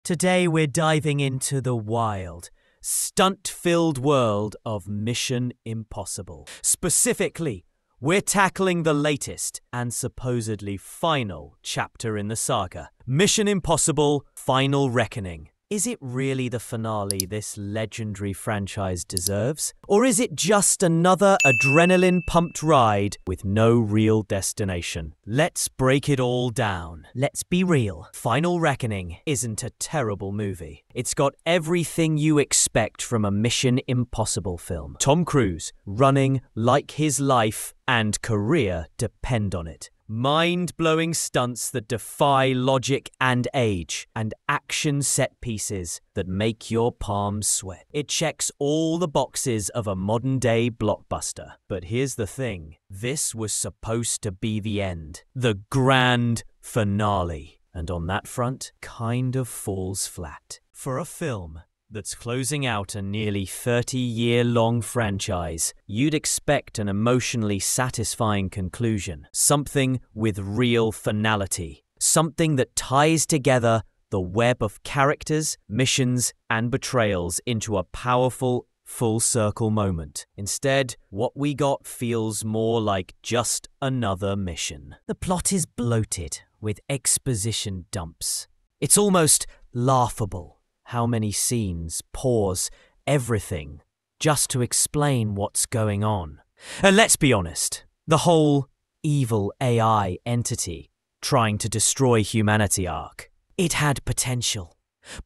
Today we're diving into the wild, stunt-filled world of Mission Impossible. Specifically, we're tackling the latest and supposedly final chapter in the saga, Mission Impossible: Final Reckoning. Is it really the finale this legendary franchise deserves? Or is it just another adrenaline-pumped ride with no real destination? Let's break it all down. Let's be real. Final Reckoning isn't a terrible movie. It's got everything you expect from a Mission Impossible film. Tom Cruise running like his life and career depend on it. Mind-blowing stunts that defy logic and age, and action set pieces that make your palms sweat. It checks all the boxes of a modern-day blockbuster. But here's the thing. This was supposed to be the end. The grand finale. And on that front, kind of falls flat. For a film that's closing out a nearly 30-year-long franchise, you'd expect an emotionally satisfying conclusion. Something with real finality. Something that ties together the web of characters, missions, and betrayals into a powerful, full-circle moment. Instead, what we got feels more like just another mission. The plot is bloated with exposition dumps. It's almost laughable. How many scenes, pause, everything, just to explain what's going on. And let's be honest, the whole evil AI entity trying to destroy humanity arc, it had potential,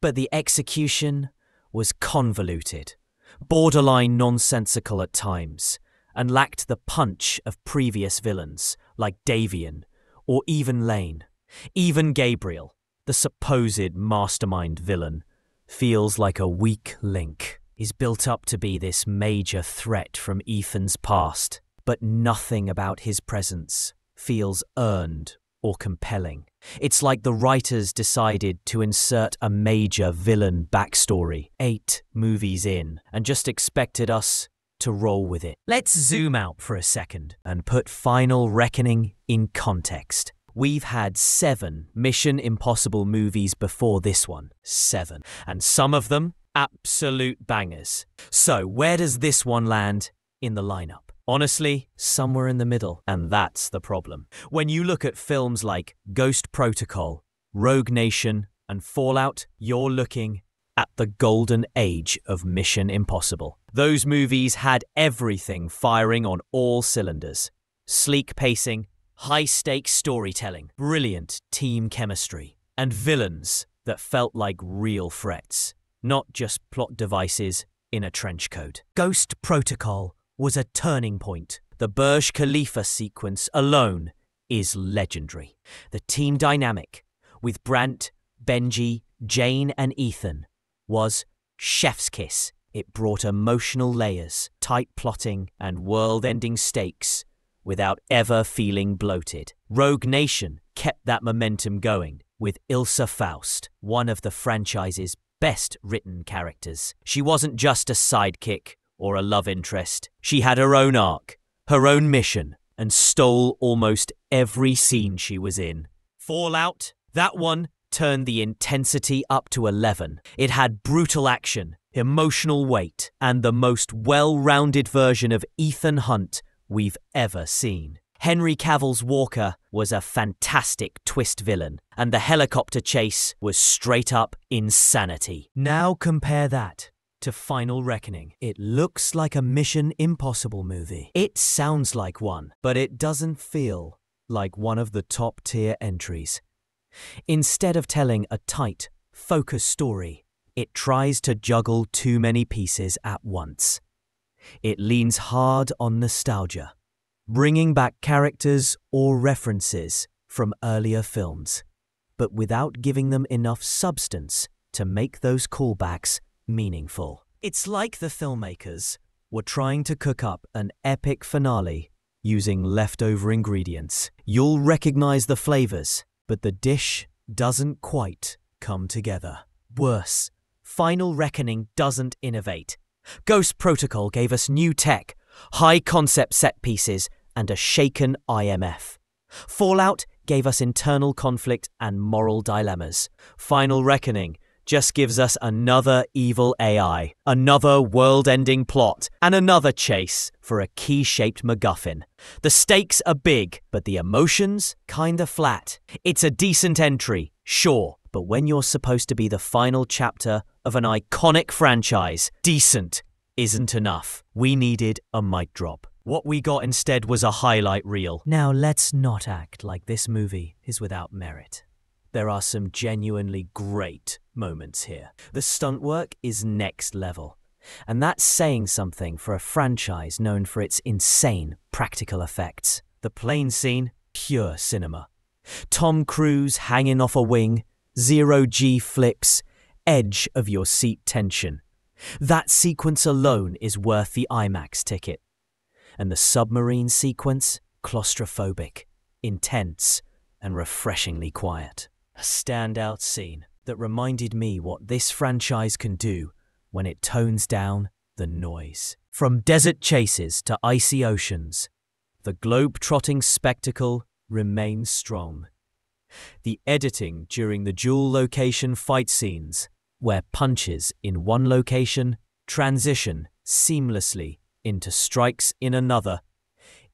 but the execution was convoluted, borderline nonsensical at times, and lacked the punch of previous villains like Davian or even Lane. Even Gabriel, the supposed mastermind villain, feels like a weak link. He's built up to be this major threat from Ethan's past, but nothing about his presence feels earned or compelling. It's like the writers decided to insert a major villain backstory 8 movies in and just expected us to roll with it. Let's zoom out for a second and put Final Reckoning in context. We've had 7 Mission Impossible movies before this one. 7. And some of them, absolute bangers. So where does this one land in the lineup? Honestly, somewhere in the middle. And that's the problem. When you look at films like Ghost Protocol, Rogue Nation, and Fallout, you're looking at the golden age of Mission Impossible. Those movies had everything firing on all cylinders. Sleek pacing, high-stakes storytelling, brilliant team chemistry, and villains that felt like real threats, not just plot devices in a trench coat. Ghost Protocol was a turning point. The Burj Khalifa sequence alone is legendary. The team dynamic with Brandt, Benji, Jane, and Ethan was chef's kiss. It brought emotional layers, tight plotting, and world-ending stakes without ever feeling bloated. Rogue Nation kept that momentum going with Ilsa Faust, one of the franchise's best-written characters. She wasn't just a sidekick or a love interest. She had her own arc, her own mission, and stole almost every scene she was in. Fallout, that one turned the intensity up to 11. It had brutal action, emotional weight, and the most well-rounded version of Ethan Hunt we've ever seen. Henry Cavill's Walker was a fantastic twist villain, and the helicopter chase was straight up insanity. Now compare that to Final Reckoning. It looks like a Mission Impossible movie. It sounds like one, but it doesn't feel like one of the top-tier entries. Instead of telling a tight, focused story, it tries to juggle too many pieces at once. It leans hard on nostalgia, bringing back characters or references from earlier films, but without giving them enough substance to make those callbacks meaningful. It's like the filmmakers were trying to cook up an epic finale using leftover ingredients. You'll recognize the flavors, but the dish doesn't quite come together. Worse, Final Reckoning doesn't innovate. Ghost Protocol gave us new tech, high-concept set pieces, and a shaken IMF. Fallout gave us internal conflict and moral dilemmas. Final Reckoning just gives us another evil AI, another world-ending plot, and another chase for a key-shaped MacGuffin. The stakes are big, but the emotions kinda flat. It's a decent entry, sure, but when you're supposed to be the final chapter of an iconic franchise, decent isn't enough. We needed a mic drop. What we got instead was a highlight reel. Now let's not act like this movie is without merit. There are some genuinely great moments here. The stunt work is next level, and that's saying something for a franchise known for its insane practical effects. The plane scene, pure cinema. Tom Cruise hanging off a wing, zero-G flips, edge of your seat tension. That sequence alone is worth the IMAX ticket. And the submarine sequence, claustrophobic, intense, and refreshingly quiet. A standout scene that reminded me what this franchise can do when it tones down the noise. From desert chases to icy oceans, the globe-trotting spectacle remains strong. The editing during the dual location fight scenes, where punches in one location transition seamlessly into strikes in another,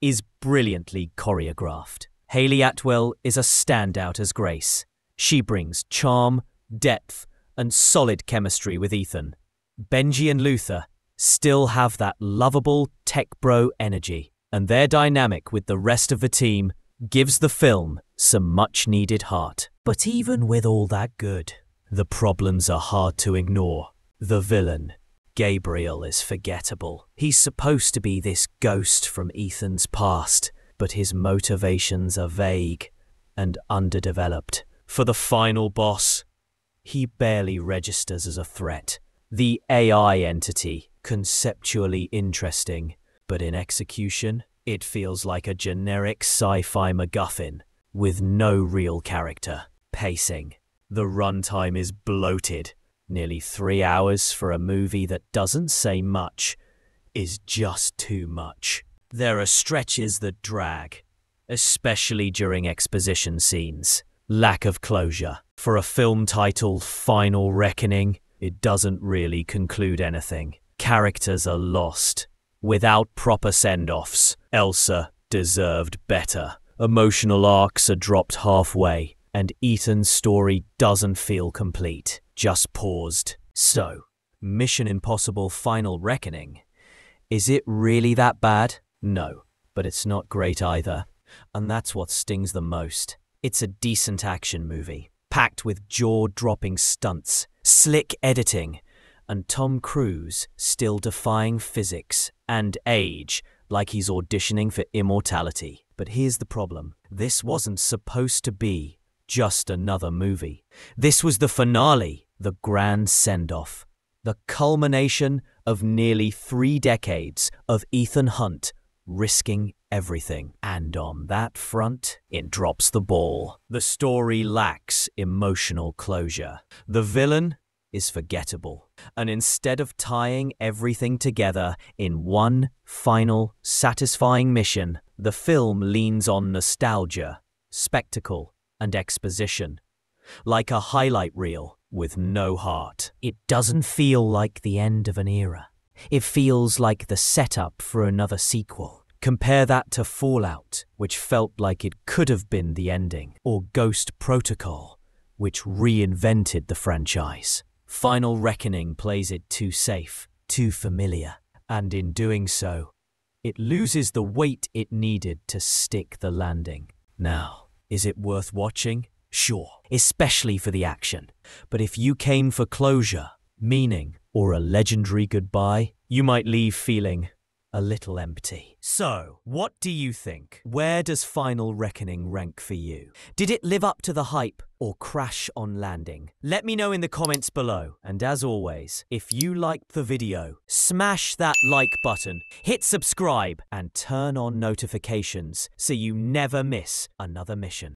is brilliantly choreographed. Hayley Atwell is a standout as Grace. She brings charm, depth, and solid chemistry with Ethan. Benji and Luther still have that lovable tech bro energy, and their dynamic with the rest of the team gives the film some much-needed heart. But even with all that good, the problems are hard to ignore. The villain, Gabriel, is forgettable. He's supposed to be this ghost from Ethan's past, but his motivations are vague and underdeveloped. For the final boss, he barely registers as a threat. The AI entity, conceptually interesting, but in execution, it feels like a generic sci-fi MacGuffin with no real character. Pacing. The runtime is bloated. Nearly 3 hours for a movie that doesn't say much is just too much. There are stretches that drag, especially during exposition scenes. Lack of closure. For a film titled Final Reckoning, it doesn't really conclude anything. Characters are lost, without proper send-offs. Elsa deserved better. Emotional arcs are dropped halfway, and Ethan's story doesn't feel complete, just paused. So, Mission Impossible Final Reckoning. Is it really that bad? No, but it's not great either. And that's what stings the most. It's a decent action movie, packed with jaw-dropping stunts, slick editing, and Tom Cruise still defying physics and age like he's auditioning for immortality. But here's the problem. This wasn't supposed to be just another movie. This was the finale, the grand send-off, the culmination of nearly 3 decades of Ethan Hunt risking everything. And on that front, it drops the ball. The story lacks emotional closure. The villain is forgettable. And instead of tying everything together in one final, satisfying mission, the film leans on nostalgia, spectacle, and exposition. Like a highlight reel with no heart. It doesn't feel like the end of an era. It feels like the setup for another sequel. Compare that to Fallout, which felt like it could have been the ending, or Ghost Protocol, which reinvented the franchise. Final Reckoning plays it too safe, too familiar, and in doing so, it loses the weight it needed to stick the landing. Now, is it worth watching? Sure, especially for the action. But if you came for closure, meaning, or a legendary goodbye, you might leave feeling a little empty. So, what do you think? Where does Final Reckoning rank for you? Did it live up to the hype or crash on landing? Let me know in the comments below. And as always, if you liked the video, smash that like button, hit subscribe, and turn on notifications so you never miss another mission.